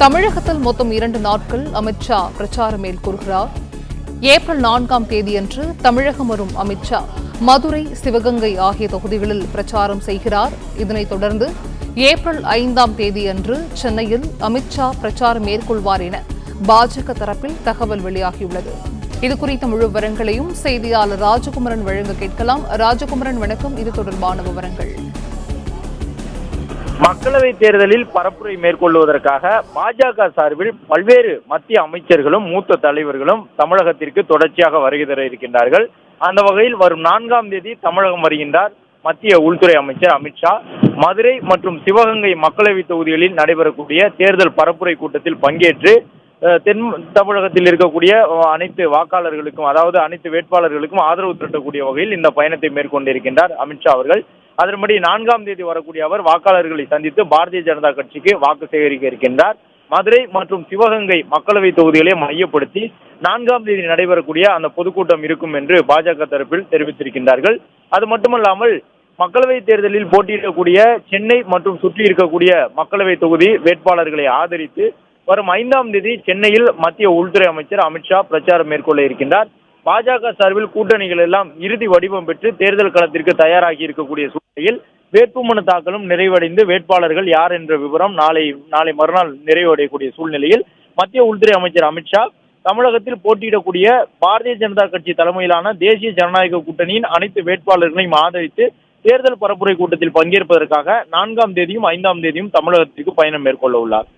தமிழகத்தில் மொத்தம் 2 நாட்கள் அமித்ஷா பிரச்சாரம் மேற்கொள்கிறார். ஏப்ரல் 4ஆம் தேதியன்று தமிழகம் வரும் அமித்ஷா மதுரை, சிவகங்கை ஆகிய தொகுதிகளில் பிரச்சாரம் செய்கிறார். இதனைத் தொடர்ந்து ஏப்ரல் 5ஆம் தேதியன்று சென்னையில் அமித்ஷா பிரச்சாரம் மேற்கொள்வார் என பாஜக தரப்பில் தகவல் வெளியாகியுள்ளது. இதுகுறித்த முழு விவரங்களையும் செய்தியாளர் ராஜகுமரன் வழங்க கேட்கலாம். ராஜகுமரன், வணக்கம். இது தொடர்பான விவரங்கள். மக்களவைத் தேர்தலில் பரப்புரை மேற்கொள்வதற்காக பாஜக சார்பில் பல்வேறு மத்திய அமைச்சர்களும் மூத்த தலைவர்களும் தமிழகத்திற்கு தொடர்ச்சியாக வருகை தர இருக்கின்றார்கள். அந்த வகையில் வரும் 4ஆம் தேதி தமிழகம் வருகின்றார் மத்திய உள்துறை அமைச்சர் அமித்ஷா. மதுரை மற்றும் சிவகங்கை மக்களவைத் தொகுதிகளில் நடைபெறக்கூடிய தேர்தல் பரப்புரை கூட்டத்தில் பங்கேற்று தென் தமிழகத்தில் இருக்கக்கூடிய அனைத்து வாக்காளர்களுக்கும், அதாவது அனைத்து வேட்பாளர்களுக்கும் ஆதரவு திரட்டக்கூடிய வகையில் இந்த பயணத்தை மேற்கொண்டிருக்கின்றார் அமித்ஷா அவர்கள். அதன்படி 4ஆம் தேதி வரக்கூடிய அவர் வாக்காளர்களை சந்தித்து பாரதிய ஜனதா கட்சிக்கு வாக்கு சேகரிக்க இருக்கின்றார். மதுரை மற்றும் சிவகங்கை மக்களவை தொகுதிகளை மையப்படுத்தி 4ஆம் தேதி நடைபெறக்கூடிய அந்த பொதுக்கூட்டம் இருக்கும் என்று பாஜக தரப்பில் தெரிவித்திருக்கின்றார்கள். அது மட்டுமல்லாமல் மக்களவை தேர்தலில் போட்டியிடக்கூடிய சென்னை மற்றும் சுற்றி இருக்கக்கூடிய மக்களவை தொகுதி வேட்பாளர்களை ஆதரித்து வரும் 5ஆம் தேதி சென்னையில் மத்திய உள்துறை அமைச்சர் அமித்ஷா பிரச்சாரம் மேற்கொள்ள இருக்கின்றார். பாஜக சார்பில் கூட்டணிகள் எல்லாம் இறுதி வடிவம் பெற்று தேர்தல் களத்திற்கு தயாராகி இருக்கக்கூடிய சூழ்நிலையில் வேட்புமனு தாக்கலும் நிறைவடைந்து வேட்பாளர்கள் யார் என்ற விவரம் நாளை மறுநாள் நிறைவடையக்கூடிய சூழ்நிலையில் மத்திய உள்துறை அமைச்சர் அமித்ஷா தமிழகத்தில் போட்டியிடக்கூடிய பாரதிய ஜனதா கட்சி தலைமையிலான தேசிய ஜனநாயக கூட்டணியின் அனைத்து வேட்பாளர்களையும் ஆதரித்து தேர்தல் பரப்புரை கூட்டத்தில் பங்கேற்பதற்காக 4ஆம் தேதியும் 5ஆம் தேதியும் தமிழகத்திற்கு பயணம் மேற்கொள்ள உள்ளார்.